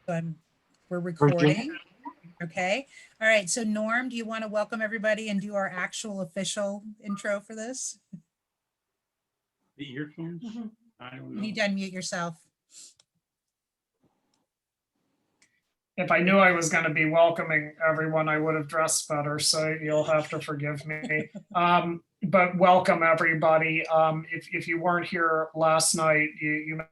We're Virginia. recording. Okay. All right. So Norm, do you want to welcome everybody and do our actual official intro for this? The earphones? I don't You know. need to unmute yourself. If I knew I was going to be welcoming everyone, I would have dressed better. So you'll have to forgive me. But welcome everybody. If you weren't here last night, you had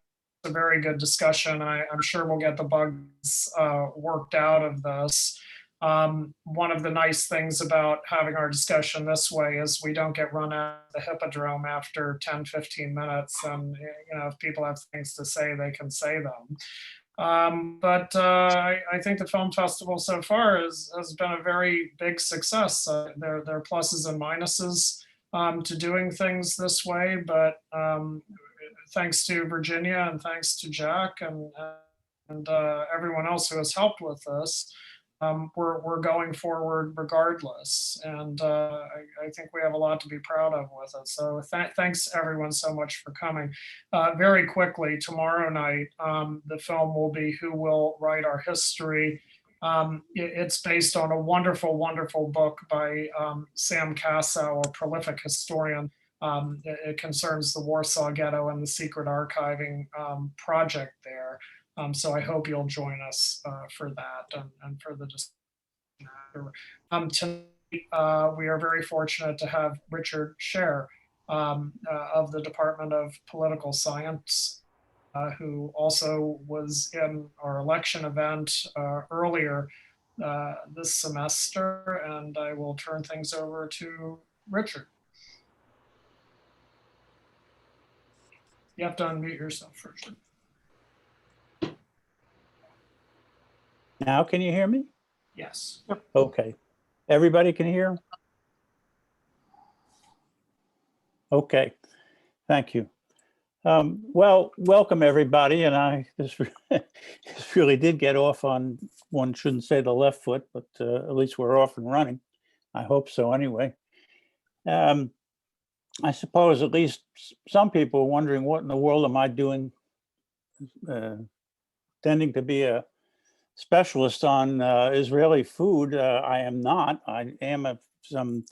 a very good discussion. I'm sure we'll get the bugs worked out of this. One of the nice things about having our discussion this way is we don't get run out of the hippodrome after 10, 15 minutes. And if people have things to say, they can say them. But I think the film festival so far has been a very big success. There are pluses and minuses to doing things this way, but thanks to Virginia and thanks to Jack and everyone else who has helped with this, we're going forward regardless. And I think we have a lot to be proud of with it. So thanks everyone so much for coming. Very quickly, tomorrow night, the film will be Who Will Write Our History. It's based on a wonderful, wonderful book by Sam Kassow, a prolific historian. It concerns the Warsaw Ghetto and the secret archiving project there. So I hope you'll join us for that and for the discussion. Tonight, we are very fortunate to have Richard Scher of the Department of Political Science, who also was in our election event earlier this semester. And I will turn things over to Richard. You have to unmute yourself first. Now, can you hear me? Yes. Okay. Everybody can hear? Okay. Thank you. Well, welcome everybody. And this really did get off on, one shouldn't say the left foot, but at least we're off and running. I hope so anyway. I suppose at least some people are wondering, what in the world am I doing? Tending to be a specialist on Israeli food. I am not. I am some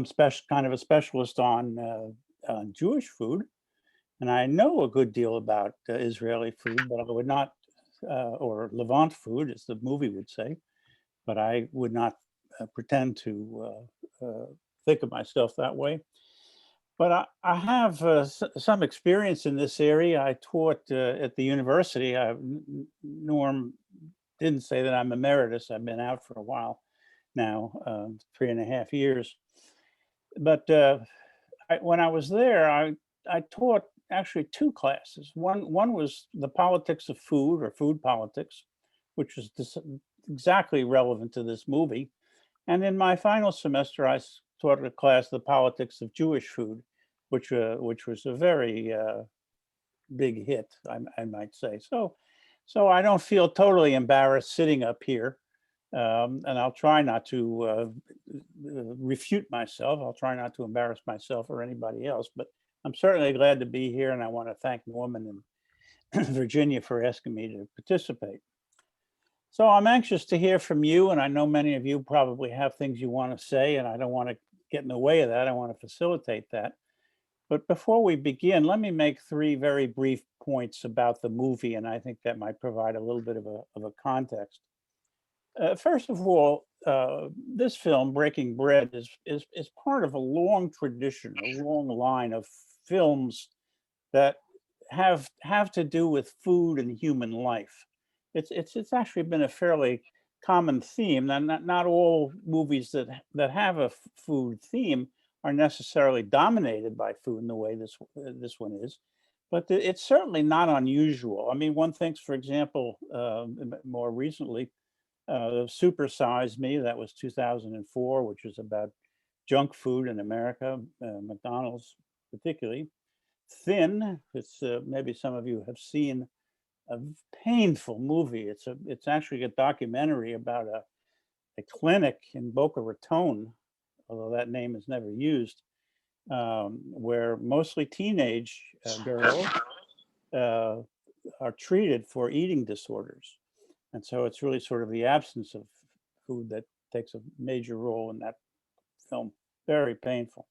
special kind of a specialist on Jewish food, and I know a good deal about Israeli food, but I would not, or Levant food, as the movie would say, but I would not pretend to think of myself that way. But I have some experience in this area. I taught at the university. Norm didn't say that I'm emeritus. I've been out for a while now, 3.5 years. But when I was there, I taught actually 2 classes. One was the politics of food, or food politics, which was exactly relevant to this movie. And in my final semester, I taught a class, the politics of Jewish food, which was a very big hit, I might say. So I don't feel totally embarrassed sitting up here, and I'll try not to refute myself. I'll try not to embarrass myself or anybody else, but I'm certainly glad to be here, and I want to thank Norman and Virginia for asking me to participate. So I'm anxious to hear from you, and I know many of you probably have things you want to say, and I don't want to get in the way of that. I want to facilitate that. But before we begin, let me make 3 very brief points about the movie, and I think that might provide a little bit of a context. First of all, this film, Breaking Bread, is part of a long tradition, a long line of films that have to do with food and human life. It's actually been a fairly common theme, and not all movies that have a food theme are necessarily dominated by food in the way this one is, but it's certainly not unusual. I mean, one thinks, for example, more recently, Super Size Me, that was 2004, which was about junk food in America, McDonald's particularly. Thin, it's maybe some of you have seen, a painful movie. It's actually a documentary about a clinic in Boca Raton, although that name is never used, where mostly teenage girls are treated for eating disorders. And so it's really sort of the absence of food that takes a major role in that film. Very painful.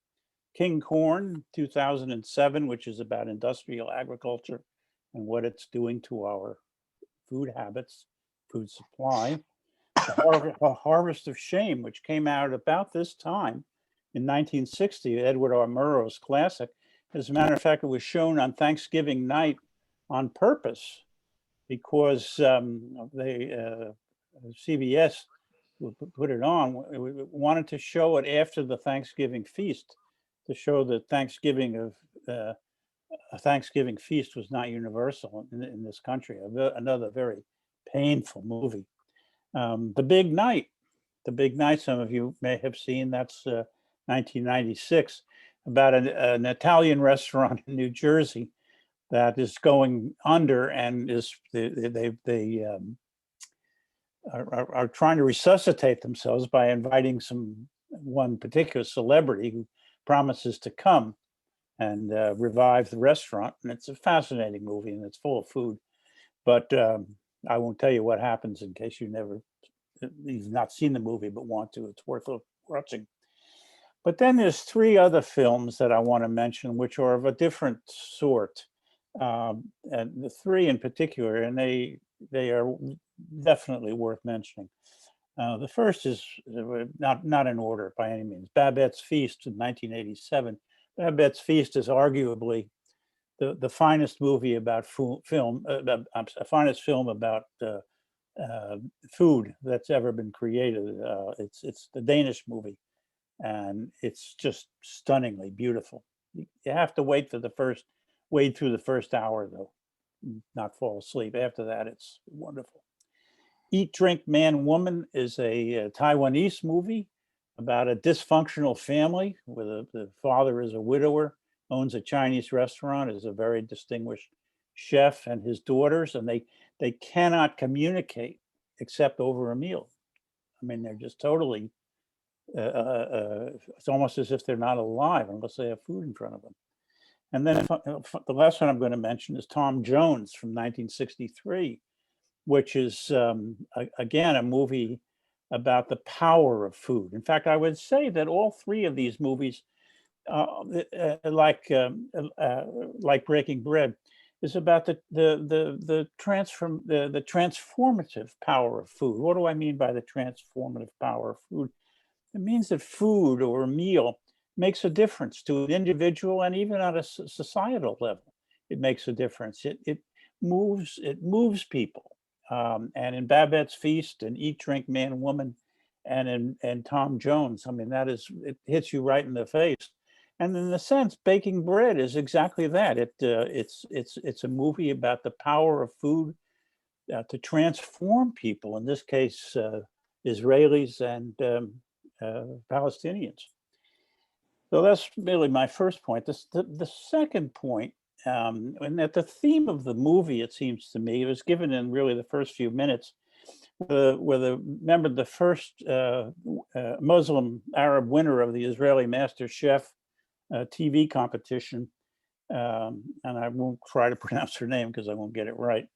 King Corn, 2007, which is about industrial agriculture and what it's doing to our food habits, food supply. A Harvest of Shame, which came out about this time in 1960, Edward R. Murrow's classic. As a matter of fact, it was shown on Thanksgiving night on purpose because CBS put it on, wanted to show it after the Thanksgiving feast, to show that a Thanksgiving feast was not universal in this country. Another very painful movie. The Big Night, some of you may have seen, that's 1996, about an Italian restaurant in New Jersey that is going under, and they are trying to resuscitate themselves by inviting one particular celebrity who promises to come and revive the restaurant. And it's a fascinating movie, and it's full of food. But I won't tell you what happens in case you've not seen the movie but want to. It's worth watching. But then there's three other films that I want to mention, which are of a different sort. And the three in particular, and they are definitely worth mentioning. The first is not in order by any means. Babette's Feast in 1987. Babette's Feast is arguably the finest movie about finest film about food that's ever been created. It's the Danish movie, and it's just stunningly beautiful. You have to wade through the first hour though, not fall asleep. After that, it's wonderful. Eat, Drink, Man, Woman is a Taiwanese movie about a dysfunctional family where the father is a widower, owns a Chinese restaurant, is a very distinguished chef, and his daughters, and they cannot communicate except over a meal. I mean, they're just totally, it's almost as if they're not alive unless they have food in front of them. And then the last one I'm going to mention is Tom Jones from 1963, which is, again, a movie about the power of food. In fact, I would say that all three of these movies, like Breaking Bread, is about the transformative power of food. What do I mean by the transformative power of food? It means that food or a meal makes a difference to an individual, and even at a societal level, it makes a difference. It moves people. And in Babette's Feast and Eat, Drink, Man, Woman, and in Tom Jones, I mean, it hits you right in the face. And in a sense, Baking Bread is exactly that. It's a movie about the power of food to transform people. In this case, Israelis and Palestinians. So that's really my first point. The second point, and that the theme of the movie, it seems to me, it was given in really the first few minutes, remember the first Muslim Arab winner of the Israeli Master Chef TV competition, and I won't try to pronounce her name because I won't get it right,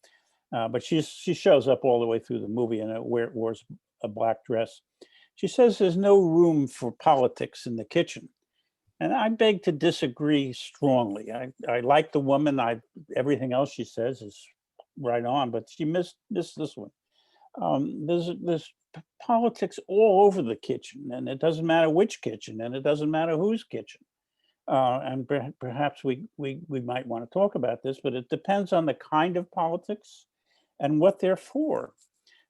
but she shows up all the way through the movie and wears a black dress. She says there's no room for politics in the kitchen. And I beg to disagree strongly. I like the woman. Everything else she says is right on, but she missed this one. There's politics all over the kitchen, and it doesn't matter which kitchen, and it doesn't matter whose kitchen. And perhaps we might want to talk about this, but it depends on the kind of politics and what they're for.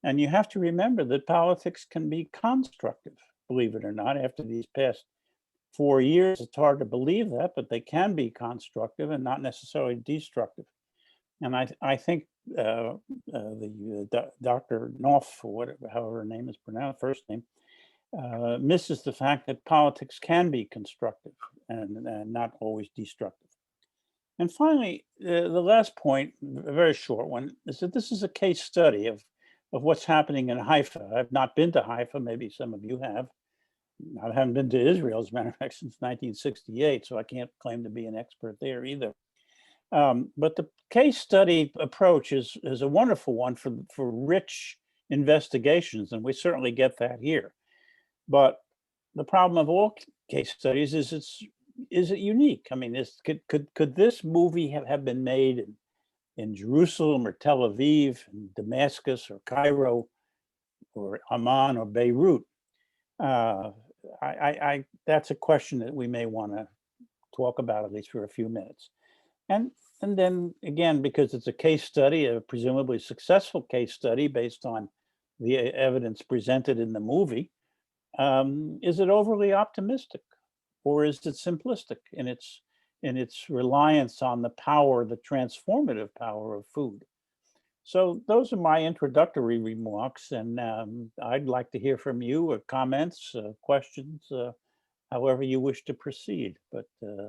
And you have to remember that politics can be constructive, believe it or not. After these past 4 years, it's hard to believe that, but they can be constructive and not necessarily destructive. And I think the Dr. Knopf, or however her name is pronounced, first name, misses the fact that politics can be constructive and not always destructive. And finally, the last point, a very short one, is that this is a case study of what's happening in Haifa. I've not been to Haifa, maybe some of you have. I haven't been to Israel, as a matter of fact, since 1968, so I can't claim to be an expert there either. But the case study approach is a wonderful one for rich investigations, and we certainly get that here. But the problem of all case studies is is it unique? I mean, could this movie have been made in Jerusalem or Tel Aviv, and Damascus or Cairo or Amman or Beirut? That's a question that we may want to talk about at least for a few minutes. And then again, because it's a case study, a presumably successful case study based on the evidence presented in the movie, is it overly optimistic, or is it simplistic in its reliance on the power, the transformative power of food? So those are my introductory remarks, and I'd like to hear from you, comments, questions, however you wish to proceed. But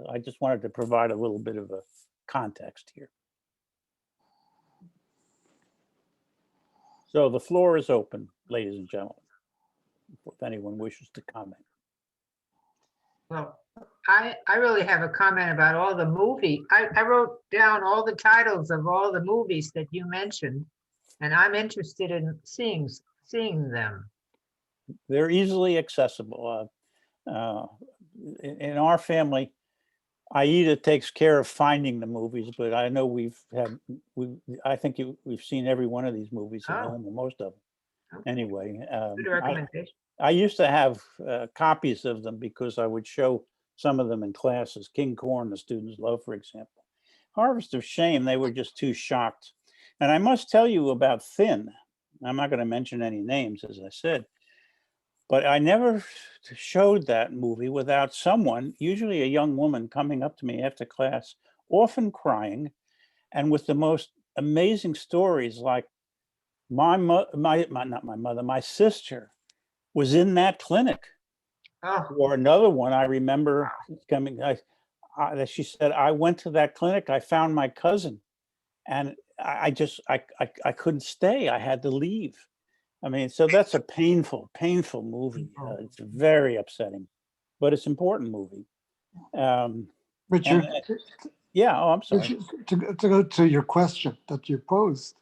I just wanted to provide a little bit of a context here. So the floor is open, ladies and gentlemen, if anyone wishes to comment. Well, I really have a comment about all the movie. I wrote down all the titles of all the movies that you mentioned, and I'm interested in seeing them. They're easily accessible. In our family, Aida takes care of finding the movies, but I know I think we've seen every one of these movies at Oh. home, or most of them. Okay. Anyway, Good recommendation. I used to have copies of them because I would show some of them in classes. King Corn, the students love, for example. Harvest of Shame, they were just too shocked. And I must tell you about Thin. I'm not going to mention any names, as I said, but I never showed that movie without someone, usually a young woman, coming up to me after class, often crying, and with the most amazing stories, like not my mother, my sister was in that clinic. Oh, Or another one I remember coming, she said, I went to that clinic, I found my cousin, and I couldn't stay, I had to leave. I mean, so that's a painful movie. It's very upsetting, but it's an important movie. Richard, Yeah, oh, I'm sorry. Richard, to go to your question that you posed,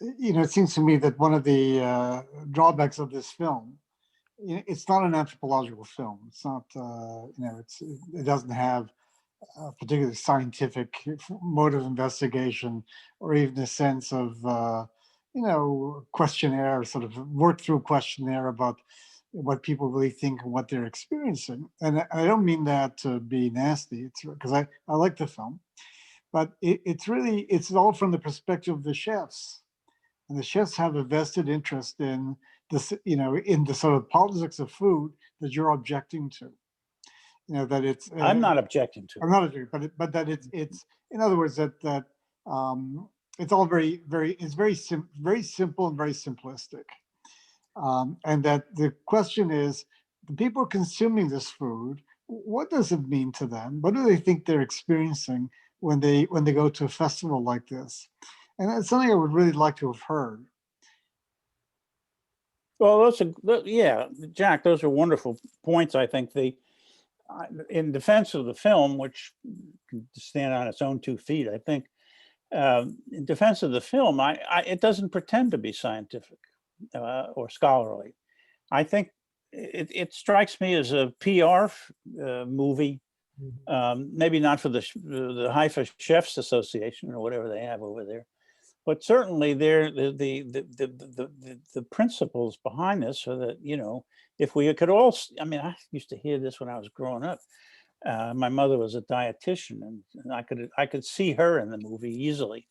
it seems to me that one of the drawbacks of this film, it's not an anthropological film. It's not, it doesn't have a particularly scientific mode of investigation, or even a sense of, questionnaire, sort of work through questionnaire about what people really think and what they're experiencing. And I don't mean that to be nasty, it's because I like the film, but it's all from the perspective of the chefs. And the chefs have a vested interest in this, in the sort of politics of food that you're objecting to. That it's. I'm not objecting to. I'm not objecting, but that it's in other words that it's all very very simple and very simplistic, and that the question is, the people consuming this food, what does it mean to them? What do they think they're experiencing when they go to a festival like this? And that's something I would really like to have heard. Well, Jack, those are wonderful points. I think in defense of the film, which can stand on its own 2 feet, I think, in defense of the film, it doesn't pretend to be scientific or scholarly. I think it strikes me as a PR movie, maybe not for the Haifa Chefs Association or whatever they have over there, but certainly the principles behind this are that, if we could all, I used to hear this when I was growing up. My mother was a dietitian, and I could see her in the movie easily.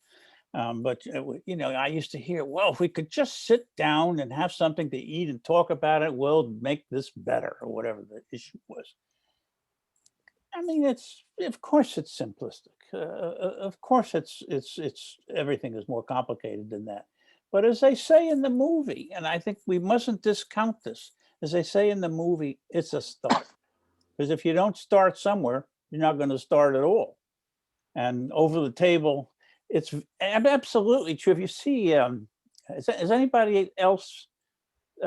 But I used to hear, well, if we could just sit down and have something to eat and talk about it, we'll make this better, or whatever the issue was. Of course it's simplistic. Of course it's everything is more complicated than that. But as they say in the movie, and I think we mustn't discount this, as they say in the movie, it's a start. Because if you don't start somewhere, you're not going to start at all. And over the table, it's absolutely true. If you see, has anybody else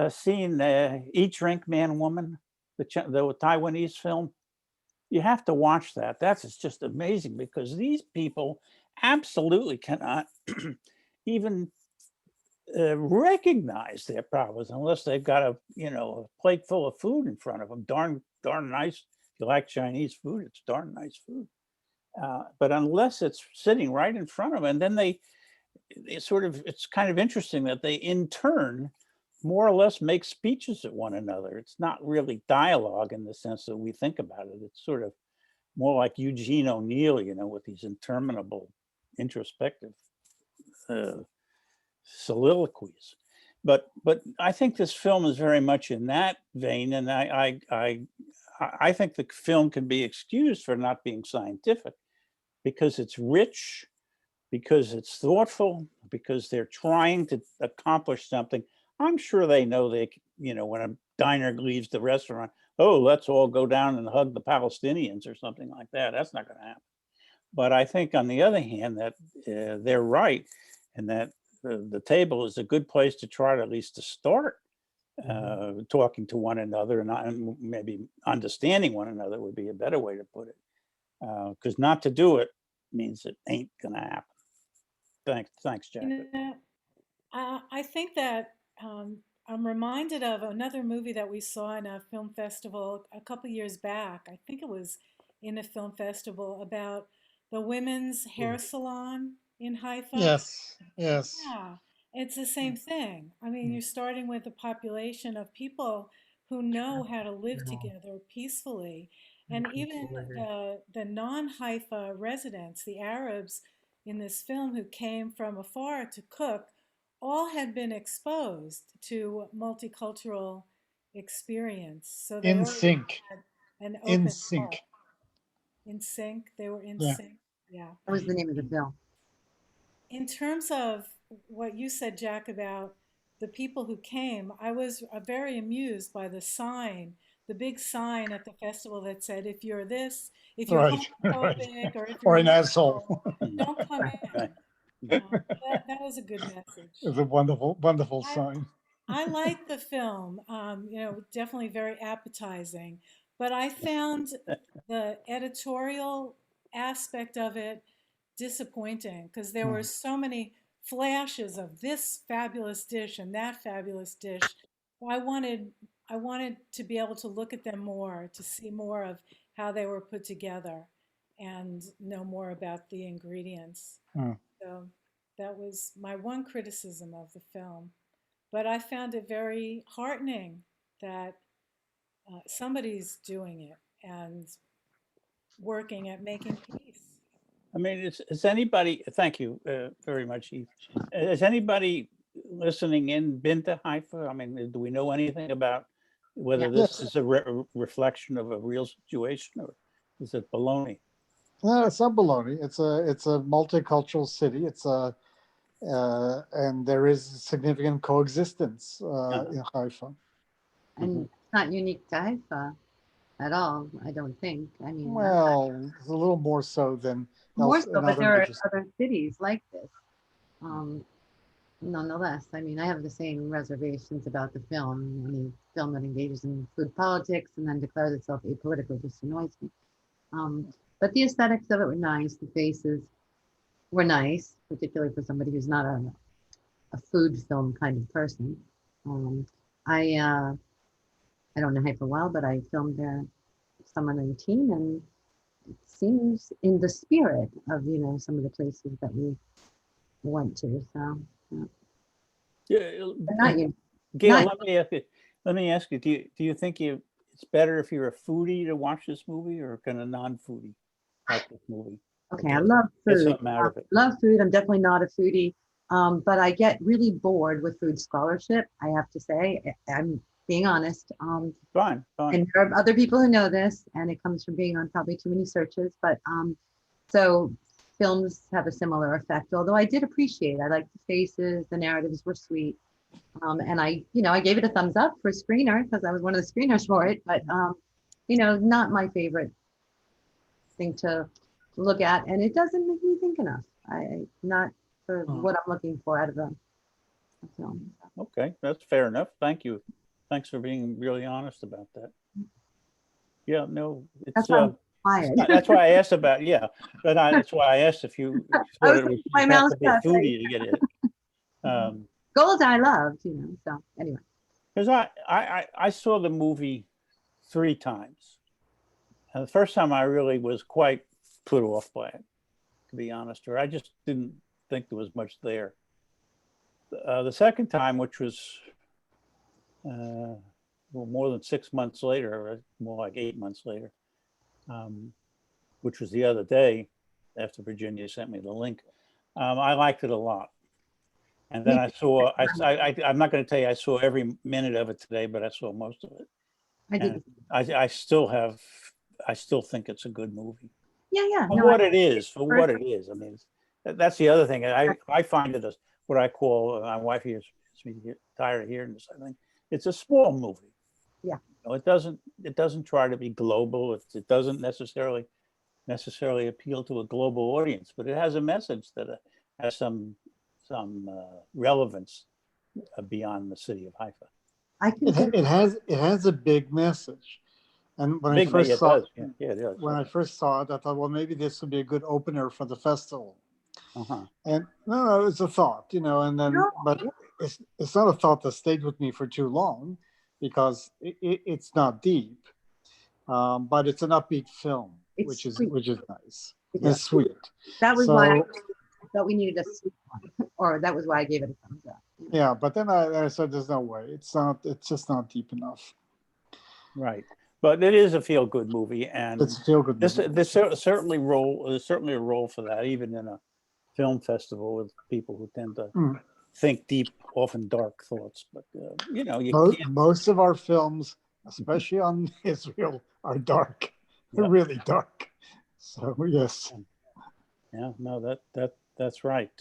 seen Eat, Drink, Man, Woman, the Taiwanese film? You have to watch that. That's just amazing, because these people absolutely cannot even recognize their problems unless they've got a plate full of food in front of them. Darn nice. If you like Chinese food, it's darn nice food. But unless it's sitting right in front of them, and then it's kind of interesting that they in turn more or less make speeches at one another. It's not really dialogue in the sense that we think about it. It's sort of more like Eugene O'Neill, with these interminable introspective soliloquies. But I think this film is very much in that vein, and I think the film can be excused for not being scientific because it's rich, because it's thoughtful, because they're trying to accomplish something. I'm sure they know when a diner leaves the restaurant, oh, let's all go down and hug the Palestinians or something like that. That's not going to happen. But I think on the other hand that they're right, and that the table is a good place to try to at least to start talking to one another and maybe understanding one another would be a better way to put it. Because not to do it means it ain't going to happen. Thanks, Jack. I think that I'm reminded of another movie that we saw in a film festival a couple years back. I think it was in a film festival about the women's hair salon in Haifa. Yes, yes. Yeah, it's the same thing. I mean, you're starting with a population of people who know how to live together peacefully. And even the non-Haifa residents, the Arabs in this film who came from afar to cook, all had been exposed to multicultural experience. So they In already sync. had an In open sync. heart. In sync, they were in Yeah. sync. Yeah. What was the name of the film? In terms of what you said, Jack, about the people who came, I was very amused by the sign, the big sign at the festival that said, if you're this, if you're Right, homophobic, or if Or you're an asshole. don't come in. Right. That was a good message. It's a wonderful, wonderful sign. I like the film, definitely very appetizing, but I found the editorial aspect of it disappointing because there were so many flashes of this fabulous dish and that fabulous dish. I wanted to be able to look at them more, to see more of how they were put together and know more about the ingredients. So that was my one criticism of the film. But I found it very heartening that somebody's doing it and working at making peace. I mean, is anybody, thank you very much, Eve. Has anybody listening in been to Haifa? I mean, do we know anything about whether this is a reflection of a real situation, or is it baloney? No, it's not baloney. It's a multicultural city. And there is significant coexistence in Haifa. And it's not unique to Haifa at all, I don't think. I mean, Well, it's a little more so than more so, in but other there are major cities. other cities like this. Nonetheless, I mean, I have the same reservations about the film. Any film that engages in food politics and then declares itself apolitical just annoys me. But the aesthetics of it were nice. The faces were nice, particularly for somebody who's not a food film kind of person. I don't know Haifa well, but I filmed there summer 19, and it seems in the spirit of some of the places that we went to. So not you. Gail, not- let me ask you, do you think it's better if you're a foodie to watch this movie, or can a non-foodie like this movie? Okay, I love Get food. something out of it. Love food. I'm definitely not a foodie, but I get really bored with food scholarship. I have to say, I'm being honest. Fine. And there are other people who know this, and it comes from being on probably too many searches. But so films have a similar effect. Although I did appreciate, I liked the faces, the narratives were sweet, and I gave it a thumbs up for a screener because I was one of the screeners for it. But not my favorite thing to look at, and it doesn't make me think enough. Not for what I'm looking for out of a film. Okay, that's fair enough. Thank you. Thanks for being really honest about that. Yeah, no, That's why I'm quiet. that's why I asked about, that's why I asked if you thought it was my you have mouth to be a shut, foodie to get it. Gold I loved, you know, so anyway. Because I saw the movie 3 times. And the first time I really was quite put off by it, to be honest, or I just didn't think there was much there. The second time, which was well, more than 6 months later, or more like 8 months later, which was the other day after Virginia sent me the link, I liked it a lot. And then I saw, I'm not going to tell you I saw every minute of it today, but I saw most of it. I did. And I still think it's a good movie. Yeah. For No, what it is, for what it is. I mean, that's the other thing. I find it as what I call, my wife hears me tired of hearing this, I think. It's a small movie. Yeah. You know, it doesn't try to be global. It doesn't necessarily appeal to a global audience, but it has a message that has some relevance beyond the city of Haifa. I can It has a big message. And when I Big, first it saw does. Yeah, it does. when I first saw it, I thought, well, maybe this would be a good opener for the festival. Uh-huh. And no, it's a thought, and then, No. but it's not a thought that stayed with me for too long because it's not deep, but it's an upbeat film, It's which is sweet. nice. It's It's sweet. That was why I So thought we needed a sweet one, or that was why I gave it a thumbs up. yeah, but then I said, there's no way. It's just not deep enough. Right. But it is a feel-good movie, and It's a feel good. there's certainly a role for that, even in a film festival with people who tend to think deep, often dark thoughts. But you can't. Most of our films, especially on Israel, are dark. They're really dark. So yes. Yeah, no, that's right.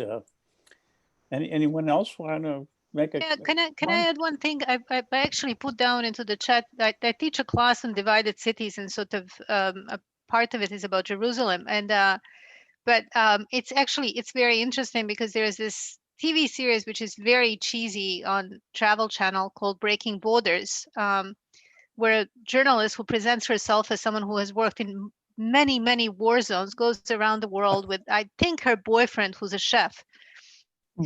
Anyone else want to make a? Yeah, can I add one thing? I actually put down into the chat that I teach a class on divided cities, and sort of a part of it is about Jerusalem. And but it's very interesting because there's this TV series which is very cheesy on Travel Channel called Breaking Borders, where a journalist who presents herself as someone who has worked in many war zones goes around the world with, I think, her boyfriend who's a chef.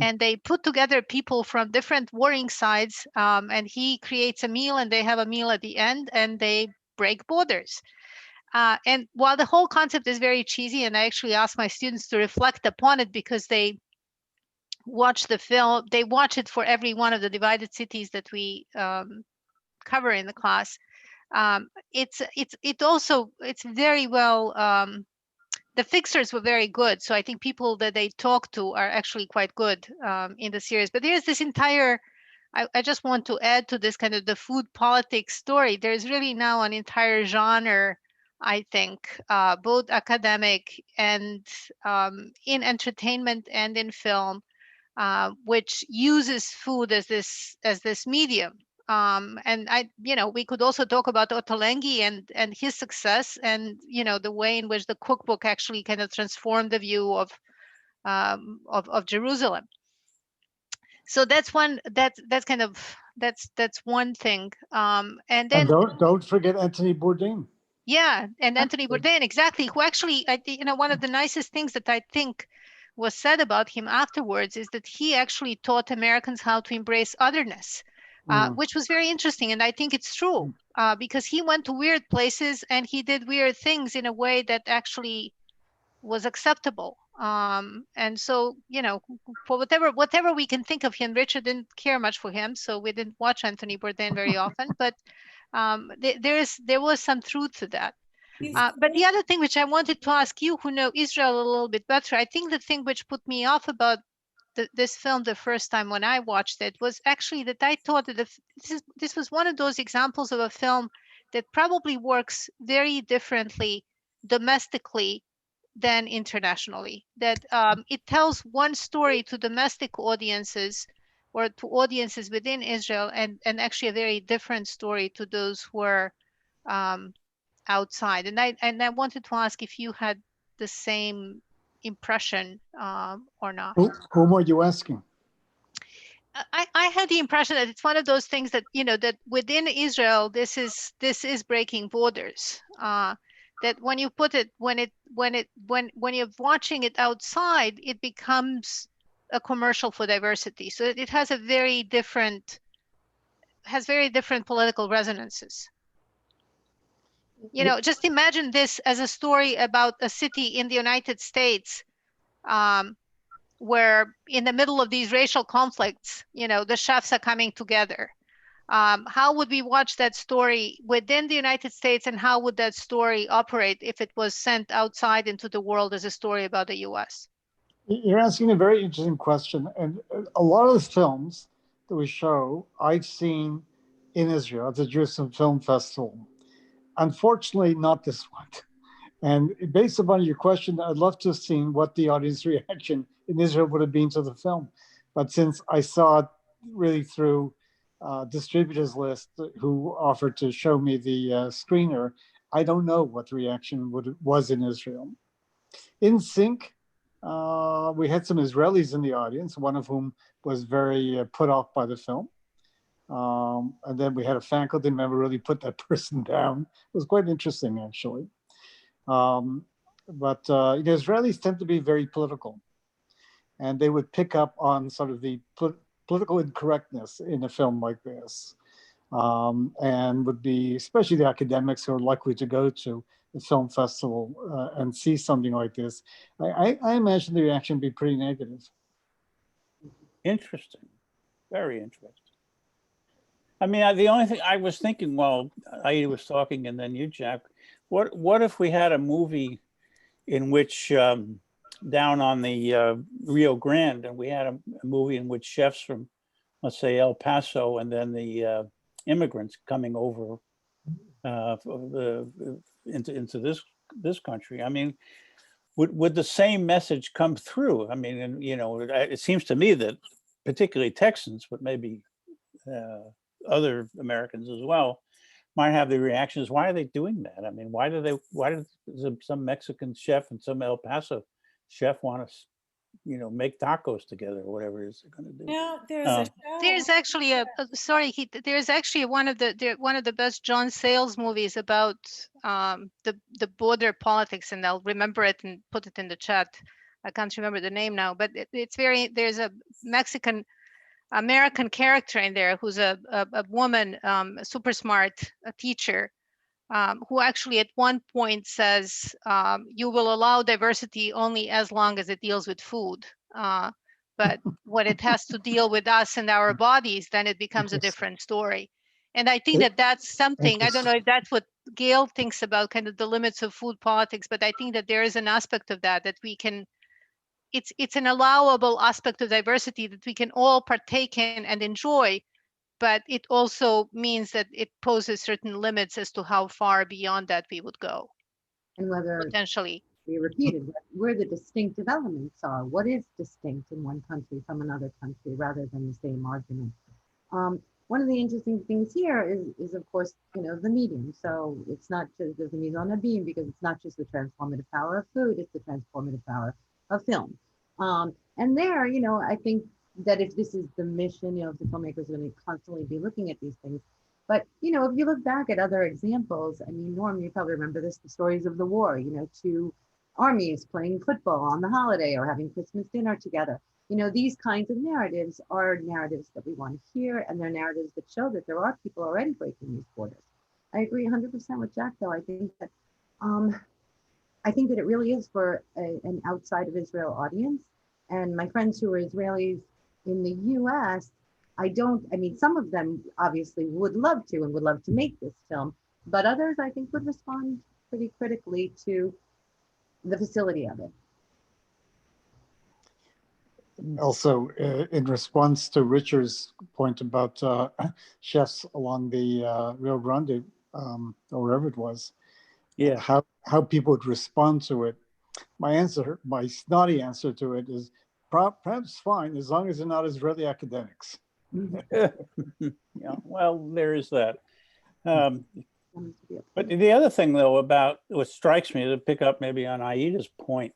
And they put together people from different warring sides, and he creates a meal and they have a meal at the end and they break borders. And while the whole concept is very cheesy, and I actually ask my students to reflect upon it because they watch the film, they watch it for every one of the divided cities that we cover in the class. It's very well, the fixers were very good. So I think people that they talk to are actually quite good in the series. But there's this entire, I just want to add to this kind of the food politics story. There's really now an entire genre, I think, both academic and in entertainment and in film, which uses food as this medium. And we could also talk about Ottolenghi and his success, and the way in which the cookbook actually kind of transformed the view of Jerusalem. So that's one thing. And then don't forget Anthony Bourdain. Yeah, and Anthony Bourdain, exactly, who actually, one of the nicest things that I think was said about him afterwards is that he actually taught Americans how to embrace otherness. Which was very interesting. And I think it's true because he went to weird places and he did weird things in a way that actually was acceptable. And so, for whatever we can think of him, Richard didn't care much for him, so we didn't watch Anthony Bourdain very often, but there was some truth to that. But the other thing which I wanted to ask you, who know Israel a little bit better, I think the thing which put me off about this film the first time when I watched it was actually that I thought that this was one of those examples of a film that probably works very differently domestically than internationally. That it tells one story to domestic audiences or to audiences within Israel, and actually a very different story to those who are outside. And I wanted to ask if you had the same impression or not. Whom are you asking? I had the impression that it's one of those things that that within Israel this is breaking borders. That when you put it when you're watching it outside, it becomes a commercial for diversity. So it has a very different political resonances. You know, just imagine this as a story about a city in the United States, where in the middle of these racial conflicts, you know, the chefs are coming together. How would we watch that story within the United States, and how would that story operate if it was sent outside into the world as a story about the US? You're asking a very interesting question. And a lot of the films that we show, I've seen in Israel at the Jerusalem Film Festival. Unfortunately, not this one. And based upon your question, I'd love to have seen what the audience reaction in Israel would have been to the film. But since I saw it really through distributors list who offered to show me the screener, I don't know what the reaction was in Israel. In Sync, we had some Israelis in the audience, one of whom was very put off by the film. And then we had a faculty member really put that person down. It was quite interesting, actually. But Israelis tend to be very political, and they would pick up on sort of the political incorrectness in a film like this, and would be, especially the academics who are likely to go to the film festival and see something like this. I imagine the reaction would be pretty negative. Interesting, very interesting. I mean, the only thing I was thinking while Aida was talking, and then you, Jack, what if we had a movie in which down on the Rio Grande, and we had a movie in which chefs from, let's say, El Paso, and then the immigrants coming over into this country. I mean, would the same message come through? I mean, and you know, it seems to me that particularly Texans, but maybe other Americans as well, might have the reactions. Why are they doing that? I mean, why does some Mexican chef and some El Paso chef want to, you know, make tacos together or whatever it is they're going to do? Now, there's a show. There's actually there's actually one of the best John Sayles movies about the border politics, and I'll remember it and put it in the chat. I can't remember the name now, but there's a Mexican American character in there who's a woman, super smart, a teacher, who actually at one point says, you will allow diversity only as long as it deals with food. But when it has to deal with us and our bodies, then it becomes a different story. And I think that that's something, I don't know if that's what Gail thinks about kind of the limits of food politics, but I think that there is an aspect of that we can, it's an allowable aspect of diversity that we can all partake in and enjoy, but it also means that it poses certain limits as to how far beyond that we would go. And whether potentially be repeated, where the distinctive elements are. What is distinct in one country from another country rather than the same argument? One of the interesting things here is of course, you know, the medium. So it's not just the mise en abîme, because it's not just the transformative power of food, it's the transformative power of film. And there, you know, I think that if this is the mission, you know, the filmmakers are going to constantly be looking at these things. But, you know, if you look back at other examples, I mean, Norm, you probably remember this, the stories of the war, you know, two armies playing football on the holiday or having Christmas dinner together. You know, these kinds of narratives are narratives that we want to hear, and they're narratives that show that there are people already breaking these borders. I agree 100% with Jack, though. I think that it really is for an outside of Israel audience. And my friends who are Israelis in the US, I mean, some of them obviously would love to and would love to make this film, but others I think would respond pretty critically to the facility of it. Also, in response to Richard's point about chefs along the Rio Grande, or wherever it was, Yeah, how people would respond to it. My snotty answer to it is perhaps fine, as long as they're not Israeli academics. yeah. Well, there is that. But the other thing, though, about what strikes me, to pick up maybe on Aida's point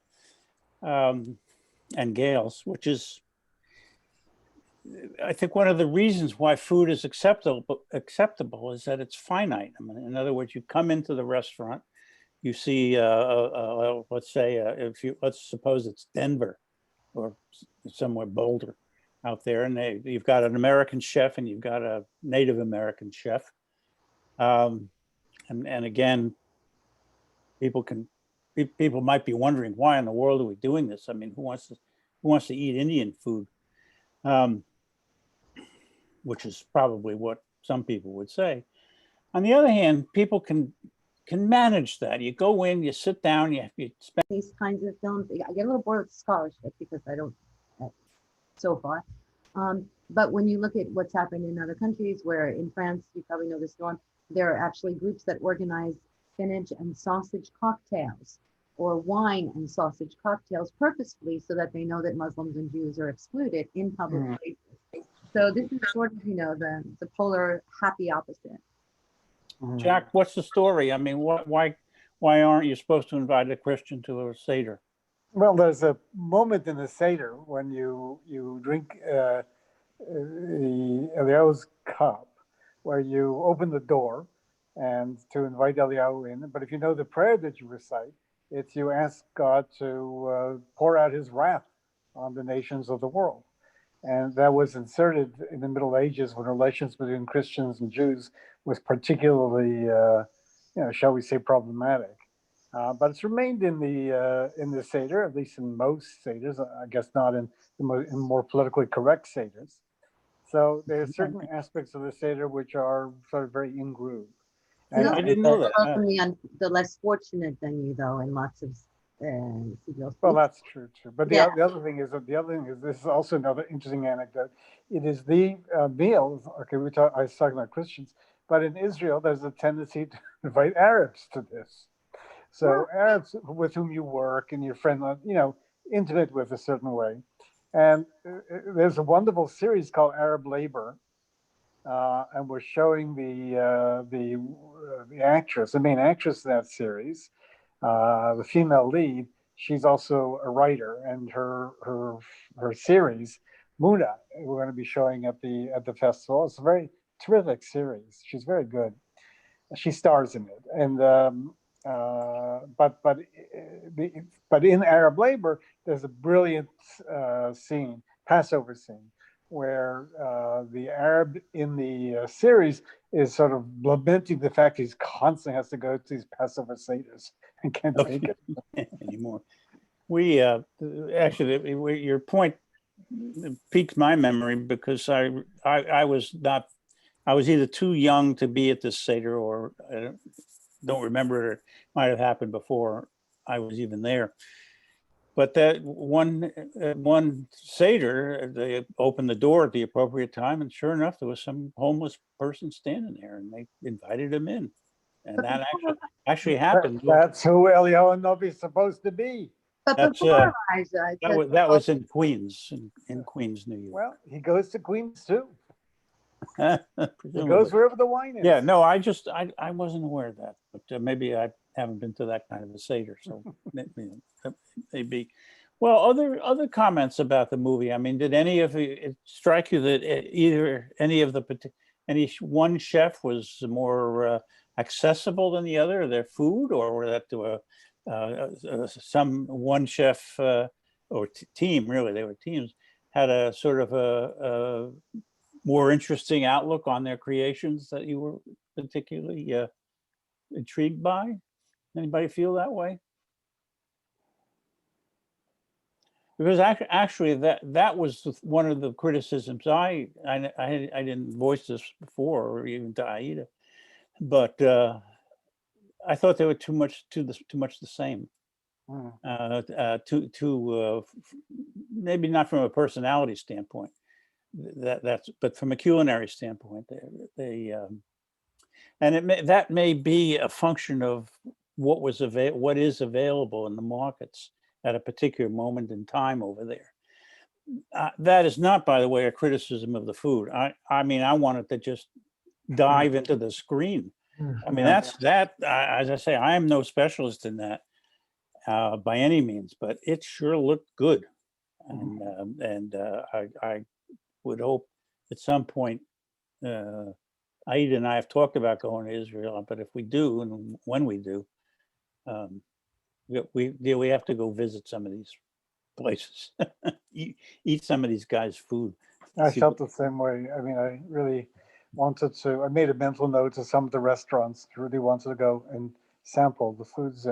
and Gail's, which is, I think one of the reasons why food is acceptable is that it's finite. I mean, in other words, you come into the restaurant, you see, let's say, let's suppose it's Denver, or somewhere Boulder out there. And you've got an American chef and you've got a Native American chef. And again, people might be wondering, why in the world are we doing this? I mean, who wants to eat Indian food? Which is probably what some people would say. On the other hand, people can manage that. You go in, you sit down, you spend. These kinds of films, I get a little bored with scholarship because I don't, so far. But when you look at what's happened in other countries, where in France, you probably know this, Norm, there are actually groups that organize spinach and sausage cocktails, or wine and sausage cocktails purposefully, so that they know that Muslims and Jews are excluded in public places. So this is sort of, the polar happy opposite. Jack, what's the story? I mean, why aren't you supposed to invite a Christian to a Seder? Well, there's a moment in the Seder when you drink the Eliyahu's cup, where you open the door and to invite Eliyahu in. But if you know the prayer that you recite, it's you ask God to pour out his wrath on the nations of the world. And that was inserted in the Middle Ages when relations between Christians and Jews was particularly, shall we say, problematic. But it's remained in the Seder, at least in most Seders. I guess not in more politically correct Seders. So there are certain aspects of the Seder which are sort of very in groove. I didn't know that. Welcoming the less fortunate than you, though, in lots of well, that's true too. But the other thing is this is also another interesting anecdote. It is the meal. Okay, I was talking about Christians, but in Israel, there's a tendency to invite Arabs to this. So Arabs with whom you work and you're friendly, intimate with a certain way. And there's a wonderful series called Arab Labor, and we're showing the actress, the main actress in that series, the female lead. She's also a writer, and her series, Muna, we're going to be showing at the festival. It's a very terrific series. She's very good. She stars in it, and but in Arab Labor, there's a brilliant Passover scene, where the Arab in the series is sort of lamenting the fact he's constantly has to go to these Passover Seders and can't make it anymore. We actually, your point piqued my memory, because I was either too young to be at this Seder, or I don't remember. It might have happened before I was even there. But that one Seder, they opened the door at the appropriate time, and sure enough, there was some homeless person standing there, and they invited him in, and that actually happened. That's who Eliyahu Novi is supposed to be. But before Elijah, that was in Queens, in Queens, New York. Well, he goes to Queens too. He goes wherever the wine is. Yeah, no, I wasn't aware of that, but maybe I haven't been to that kind of a Seder, so maybe. Well, other comments about the movie. I mean, did any of it strike you that either any one chef was more accessible than the other, their food, or were that some one chef or team, really, they were teams, had a sort of a more interesting outlook on their creations that you were particularly intrigued by? Anybody feel that way? Because actually, that was one of the criticisms. I didn't voice this before, or even to Aida, but I thought they were too much the same. Maybe not from a personality standpoint. But from a culinary standpoint, that may be a function of what is available in the markets at a particular moment in time over there. That is not, by the way, a criticism of the food. I mean, I wanted to just dive into the screen. I mean, as I say, I am no specialist in that by any means, but it sure looked good, and I would hope at some point, Aida and I have talked about going to Israel, but if we do, and when we do, we have to go visit some of these places. Eat some of these guys' food. I See felt the same way. I mean, I really wanted to, I made a mental note to some of the restaurants, really wanted to go and sample the foods.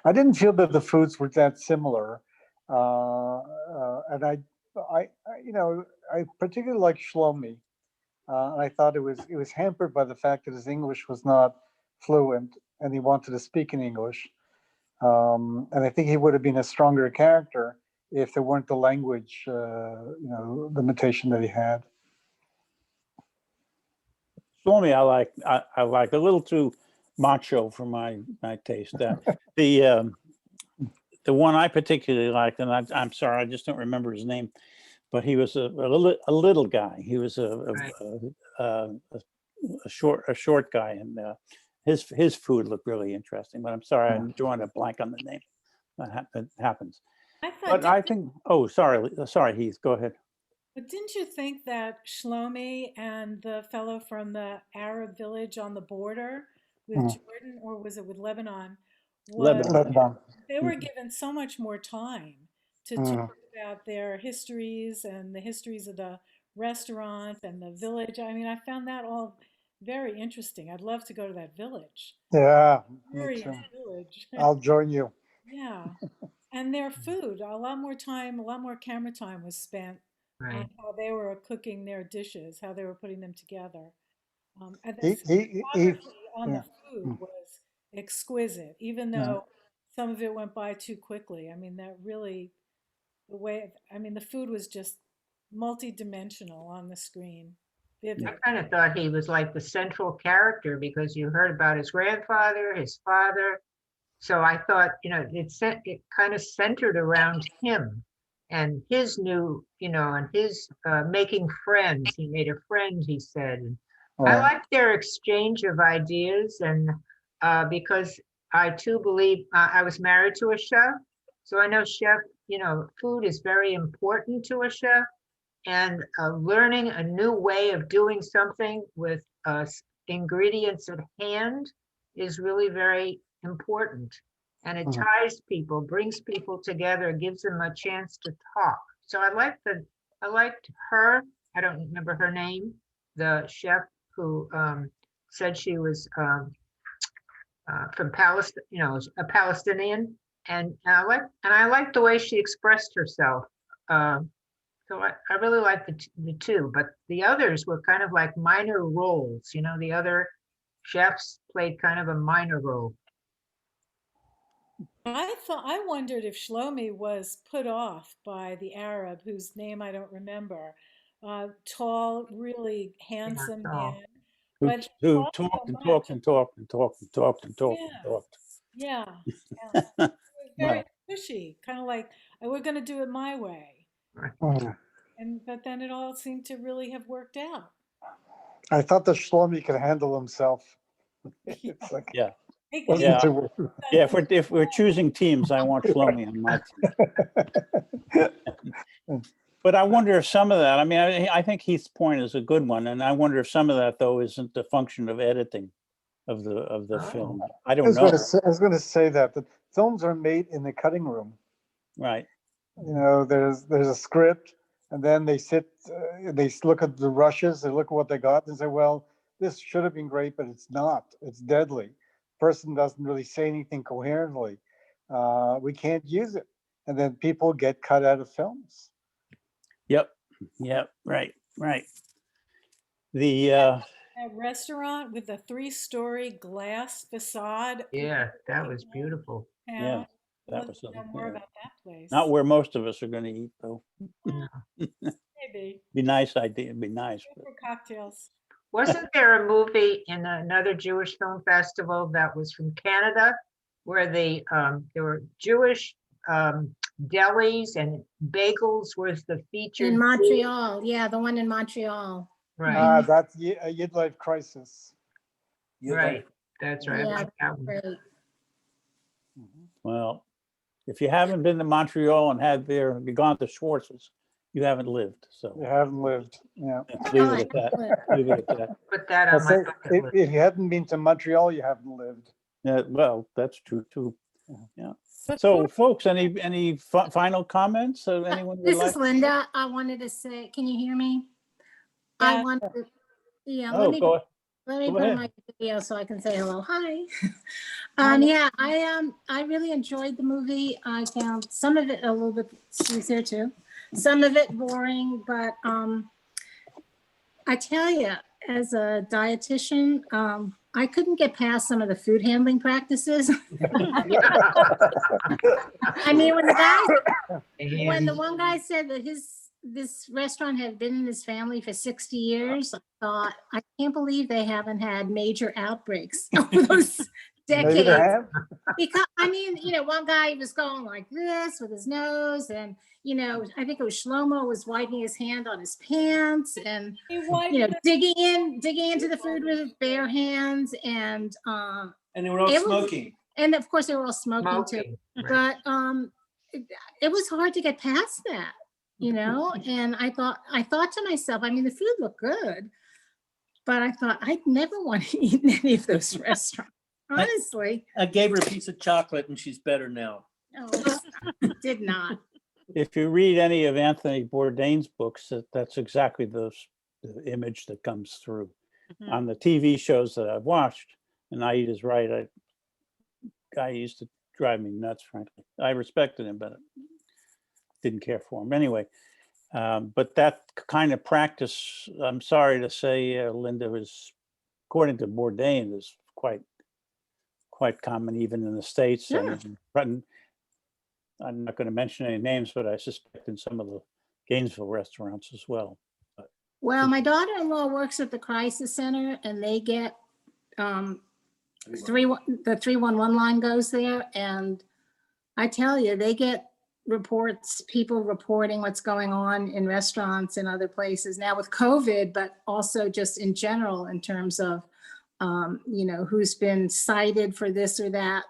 I didn't feel that the foods were that similar. And I particularly like shlomi. And I thought it was hampered by the fact that his English was not fluent and he wanted to speak in English. And I think he would have been a stronger character if there weren't the language, limitation that he had. Shlomi, I like a little too macho for my taste. The one I particularly liked, and I'm sorry, I just don't remember his name, but he was a little guy. He was Right. a short guy, and his food looked really interesting. But I'm sorry, I'm drawing a blank on the name. That happens. I But thought, I think, oh, sorry, Heath, go ahead. but didn't you think that Shlomi and the fellow from the Arab village on the border with Mm. Jordan, or was it with Lebanon, Lebanon. Lebanon. they were given so much more time to Mm. talk about their histories and the histories of the restaurant and the village. I mean, I found that all very interesting. I'd love to go to that village. Yeah, me Curious too. village. I'll join you. Yeah. And their food, a lot more time, a lot more camera time was spent on Right. how they were cooking their dishes, how they were putting them together. And the He cinematography on yeah. the food was exquisite, even Yeah. though some of it went by too quickly. I mean, that really, I mean, the food was just multi-dimensional on the screen. Vivid. I kind of thought he was like the central character because you heard about his grandfather, his father. So I thought, it kind of centered around him and his new, and his making friends. He made a friend, he said. And I Right. liked their exchange of ideas, and because I too believe I was married to a chef, so I know food is very important to a chef, and learning a new way of doing something with ingredients at hand is really very important. And it Mhm. ties people, brings people together, gives them a chance to talk. So I liked her. I don't remember her name, the chef who said she was from Palestine, a Palestinian, and I liked the way she expressed herself. So I really like the two, but the others were kind of like minor roles. The other chefs played kind of a minor role. I wondered if Shlomi was put off by the Arab whose name I don't remember. Tall, really Yeah, handsome so man, Who, but he who talked so talked and much. talked and talked and talked and talked and talked and Yeah, talked. yeah, yeah. It was very Well, pushy, kind of like, "Oh, we're going to do it my way." Mhm. But then it all seemed to really have worked out. I thought the Shlomi could handle himself. It's like, yeah, wasn't yeah, too. yeah. If we're choosing teams, I want Shlomi on my team. But I wonder if some of that, I mean, I think Heath's point is a good one, and I wonder if some of that though isn't the function of editing of the film. I don't know. I was going to say that the films are made in the cutting room. Right. There's a script, and then they sit, they look at the rushes, they look at what they got, and say, well, this should have been great, but it's not. It's deadly. Person doesn't really say anything coherently. We can't use it, and then people get cut out of films. Yep. Yep. Right. Right. The That restaurant with the three-story glass facade. yeah, that was beautiful. yeah, Town. I'd that love was to know more about that place. not where most of us are going to eat, though. Maybe. Be nice idea. It'd be nice. Go for cocktails. Wasn't there a movie in another Jewish film festival that was from Canada where there were Jewish delis and bagels was the featured In food? Montreal, yeah, the one in Montreal. Right, That's a Yidlife Crisis. right. That's right. I Yeah, like that one. great. Well, if you haven't been to Montreal and gone to Schwartz's, you haven't lived. So You haven't lived. Yeah. leave it at that. Leave it at that. Put that I'll on say, my bucket list. if you hadn't been to Montreal, you haven't lived. Yeah, well, that's true too. Yeah. So folks, any final comments? So anyone would This like? is Linda. I wanted to say, can you hear me? I Yeah. wanted to, yeah, Oh, go let me go put on ahead. my video so I can say hello. Hi. Hi. Yeah, I really enjoyed the movie. I found some of it a little bit, Sue's here too. Some of it boring, but I tell you, as a dietitian, I couldn't get past some of the food handling practices. I mean, when the one guy said that this restaurant had been in his family for 60 years, I thought, I can't believe they haven't had major outbreaks over those Maybe they decades. have. Because I mean, one guy was going like this with his nose, and I think it was Shlomo was wiping his hand on his pants, and He wiped digging into the food with his bare hands, and And they were all it was- smoking. and of course they were all smoking too. Smoking, right. But it was hard to get past that, and I thought to myself, I mean, the food looked good, but I thought I'd never want to eat in any of those restaurants, honestly. I gave her a piece of chocolate and she's better now. Oh, did not. If you read any of Anthony Bourdain's books, that's exactly the image that comes through on the TV shows that I've watched. And Naid is right. Guy used to drive me nuts, frankly. I respected him, but didn't care for him anyway. But that kind of practice, I'm sorry to say, Linda, is, according to Bourdain, is quite common even in the States. Yeah. And I'm not going to mention any names, but I suspect in some of the Gainesville restaurants as well. Well, my daughter-in-law works at the crisis center, and they get the 311 line goes there, and I tell you, they get reports, people reporting what's going on in restaurants and other places now with COVID, but also just in general in terms of who's been cited for this or that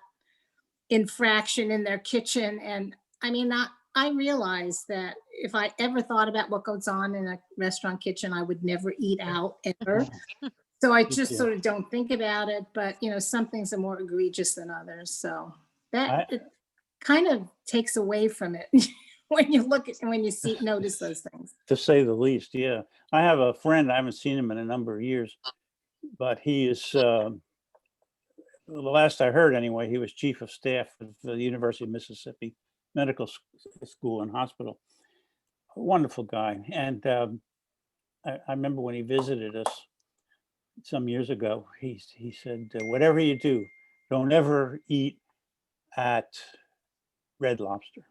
infraction in their kitchen. And I mean, I realize that if I ever thought about what goes on in a restaurant kitchen, I would never eat out ever. So I just Yeah. sort of don't think about it, but some things are more egregious than others. So that it kind of takes away from it when you notice those things. To say the least, yeah. I have a friend, I haven't seen him in a number of years, but he is, the last I heard anyway, he was chief of staff of the University of Mississippi Medical School and Hospital. A wonderful guy. And I remember when he visited us some years ago, he said, whatever you do, don't ever eat at Red Lobster.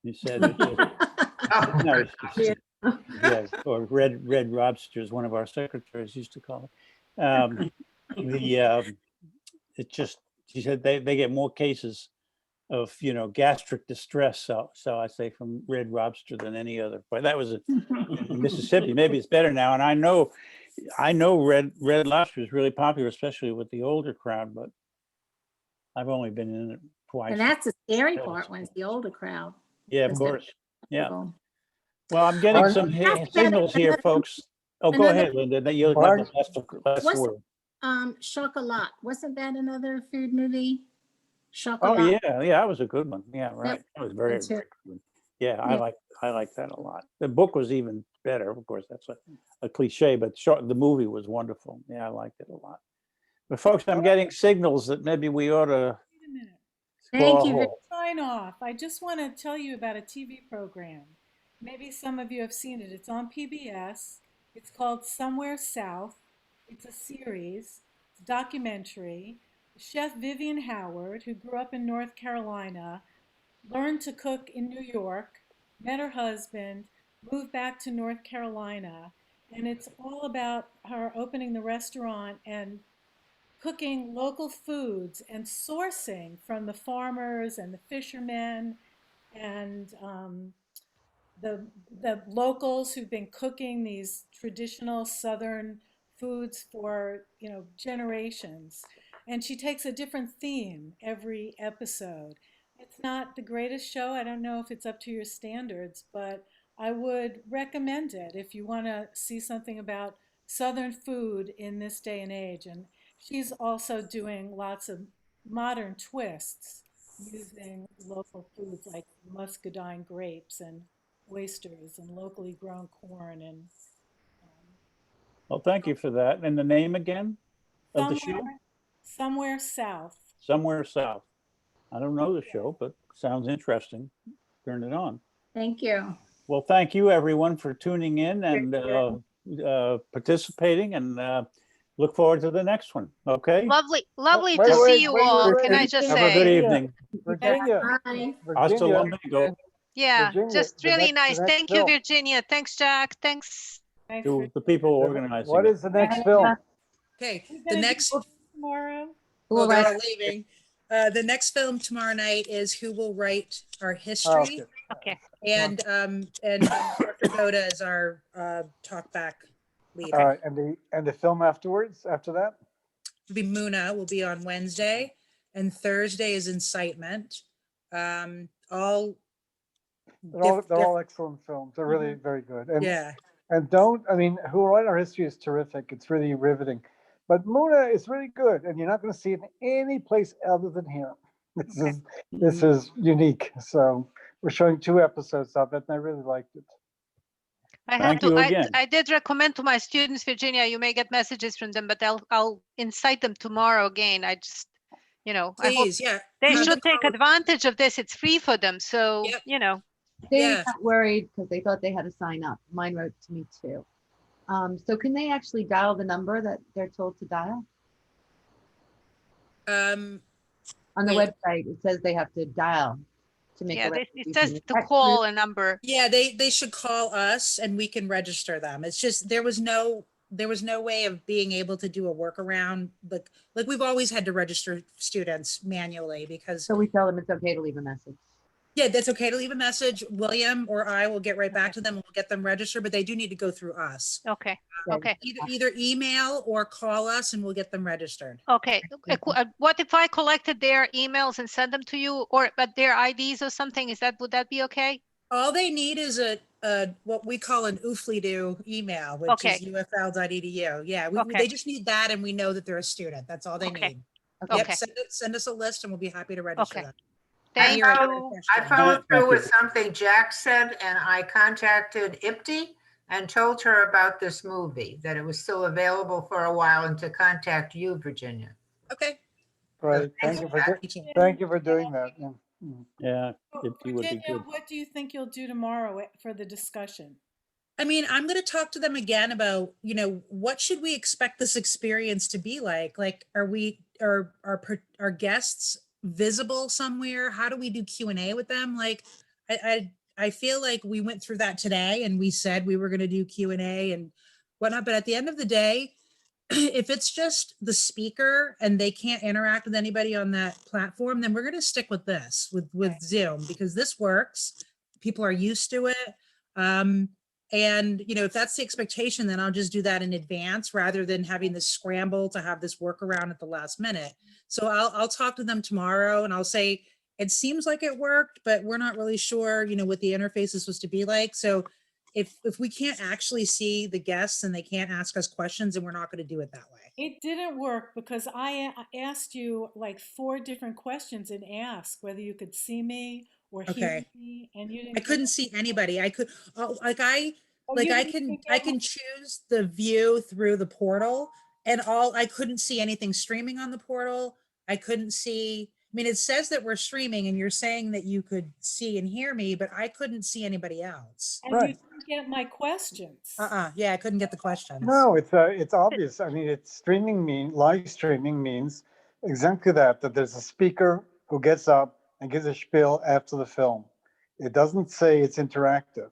He said, no, yeah, or Red Lobster, as one of our secretaries used to call it. It just, she said they get more cases of gastric distress, so I say from Red Lobster than any other. But that was in Mississippi. Maybe it's better now. And I know Red Lobster is really popular, especially with the older crowd. But I've only been in it twice. And that's the scary part when it's the older crowd. Yeah, of Is course. Yeah. So, Well, I'm getting some That's signals here, folks. Oh, go another- ahead, Linda. That you'll have the last What's- word. Chocolat, wasn't that another food movie? Oh Chocolat. yeah, that was a good one. Yeah, right. That was very, me too. very good one. Yeah, Yeah. I like that a lot. The book was even better. Of course, that's a cliche, but the movie was wonderful. Yeah, I liked it a lot. But folks, I'm getting signals that maybe we ought to Wait a minute. Thank you. Sign off. I just want to tell you about a TV program. Maybe some of you have seen it. It's on PBS. It's called Somewhere South. It's a series, it's a documentary. Chef Vivian Howard, who grew up in North Carolina, learned to cook in New York, met her husband, moved back to North Carolina, and it's all about her opening the restaurant and cooking local foods and sourcing from the farmers and the fishermen and the locals who've been cooking these traditional Southern foods for generations. And she takes a different theme every episode. It's not the greatest show. I don't know if it's up to your standards, but I would recommend it if you want to see something about Southern food in this day and age. And she's also doing lots of modern twists using local foods like muscadine grapes and oysters and locally grown corn and Well, thank you for that. And the name again of the show? somewhere south. Somewhere South. I don't know the show, but sounds interesting. Turn it on. Thank you. Well, thank you everyone for tuning in and participating, and look forward to the next one. Okay? Lovely Wait, to wait, see you wait, all. wait, Can I wait. just Have a good say? evening. Virginia, Bye. Hasta Virginia, luego Yeah, Virginia, just the really next- nice. the next Thank you, film. Virginia. Thanks, Jack. Thanks. Thanks to for the people What organizing it. is the next film? Okay, We're the gonna do next, tomorrow. Who well, will they're write- all leaving. The next film tomorrow night is Who Will Write Our Oh, History? okay. Okay. And Dr. Goda is our talkback lead. All right, and the film afterwards, after that? It'll be Muna will be on Wednesday, and Thursday is Incitement. All They're all excellent films. They're really very good. And yeah. and I mean, Who Will Write Our History is terrific. It's really riveting. But Muna is really good, and you're not going to see it in any place other than here. This is unique. So we're showing 2 episodes of it, and I really liked it. I have Thank to. you again. I did recommend to my students, Virginia. You may get messages from them, but I'll incite them tomorrow again. I just, I hope Please, yeah. they have should them take call- advantage of this. It's free for them. So, Yep. They Yeah. got worried because they thought they had to sign up. Mine wrote to me too. So can they actually dial the number that they're told to dial? Um, On the Wait. website, it says they have to dial to make a Yeah, it reservation. says Is to that call true? a number. yeah, they should call us and we can register them. It's just there was no way of being able to do a workaround. Like we've always had to register students manually because So we tell them it's okay to leave a message. yeah, that's okay to leave a message. William or I will get right back to them and we'll get them registered, but they do need to go through us. Okay. Okay. Either email or call us and we'll get them registered. Okay. What if I collected their emails and sent them to you, or but their IDs or something? Would that be okay? All they need is a what we call an oofly-doo email, which Okay. is ufl.edu. Yeah, Okay. they just need that and we know that they're a student. That's all they Okay. need. Okay. Yep, Okay. send us a list and we'll be happy to register Okay. them. Thank Any other you. I questions? followed Thank through you. with something Jack said, and I contacted IPTY and told her about this movie, that it was still available for a while, and to contact you, Virginia. Okay. Right. Thanks, Thank you for doing that. Yeah. Yeah, it would be Virginia, good. what do you think you'll do tomorrow for the discussion? I mean, I'm going to talk to them again about, what should we expect this experience to be like? Like, are our guests visible somewhere? How do we do Q&A with them? Like, I feel like we went through that today and we said we were going to do Q&A and whatnot. But at the end of the day, if it's just the speaker and they can't interact with anybody on that platform, then we're going to stick with this, with Zoom, because this works. People are used to it. And, if that's the expectation, then I'll just do that in advance rather than having this scramble to have this workaround at the last minute. So I'll talk to them tomorrow and I'll say, it seems like it worked, but we're not really sure, what the interface is supposed to be like. So if we can't actually see the guests and they can't ask us questions, then we're not going to do it that way. It didn't work because I asked you like 4 different questions and asked whether you could see me or hear Okay. me, and you didn't. I couldn't see anybody. I could, I didn't can choose the view through the portal and I couldn't see anything streaming on the portal. I couldn't see, it says that we're streaming and you're saying that you could see and hear me, but I couldn't see anybody else. And you didn't get my questions. Yeah, I couldn't get the questions. No, it's obvious. I mean, live streaming means exactly that there's a speaker who gets up and gives a spiel after the film. It doesn't say it's interactive,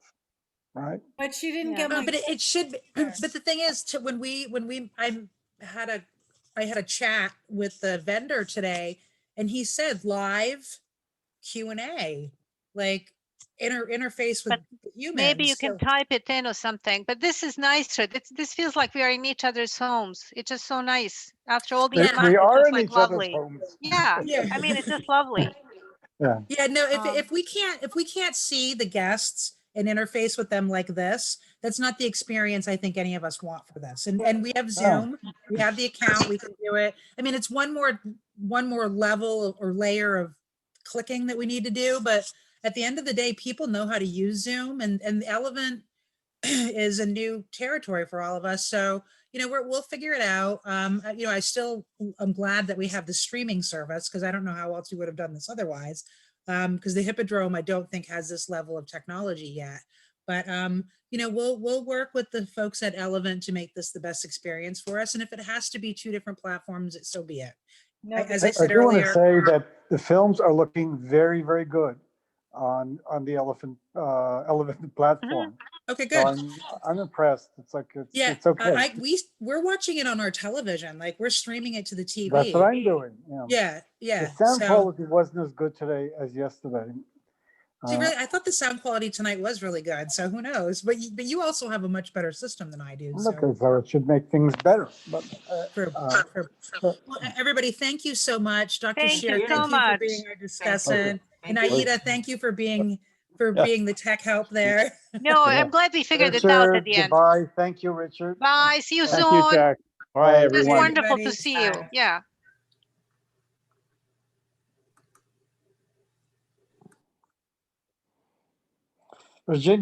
right? But she didn't get No, my. but it should be, but the thing is, I had a chat with the vendor today and he said live Q&A, like interface with humans. Maybe you can type it in or something, but this is nicer. This feels like we are in each other's homes. It's just so nice. After all these months, We it's are just in like each other's lovely. homes. Yeah. Yeah. I mean, it's just lovely. Yeah, no, Um, if we can't see the guests and interface with them like this, that's not the experience I think any of us want for this. And we have Zoom, we have the account, we can do it. I mean, it's one more level or layer of clicking that we need to do, but at the end of the day, people know how to use Zoom, and the Elevent is a new territory for all of us. So, we'll figure it out. I'm glad that we have the streaming service, because I don't know how else we would have done this otherwise. Because the Hippodrome, I don't think has this level of technology yet. But, we'll work with the folks at Elevent to make this the best experience for us. And if it has to be 2 different platforms, so be it. No, As I I said do want to earlier, say that the films are looking very, very good on the Elephant platform. okay, So good. I'm impressed. It's like, Yeah, it's okay. we're watching it on our television, like we're streaming it to the TV. That's what I'm doing. Yeah, The yeah. sound So, quality wasn't as good today as yesterday. see, really, I thought the sound quality tonight was really good. So who knows? But you also have a much better system than I do. So Okay, so it should make things better. But for, but- well, everybody, thank you so much, Dr. Thank Shear. you Thank so you for much. being our Thank you. discussant, and Thank you. Aida, thank you for being the tech help there. No, Yeah. I'm glad we figured it out at Richard, the end. goodbye. Thank you, Richard. Bye. See you Thank you, soon. Jack. Bye, Bye. It was everyone. wonderful to Everybody. see you. Bye. Yeah. Virginia,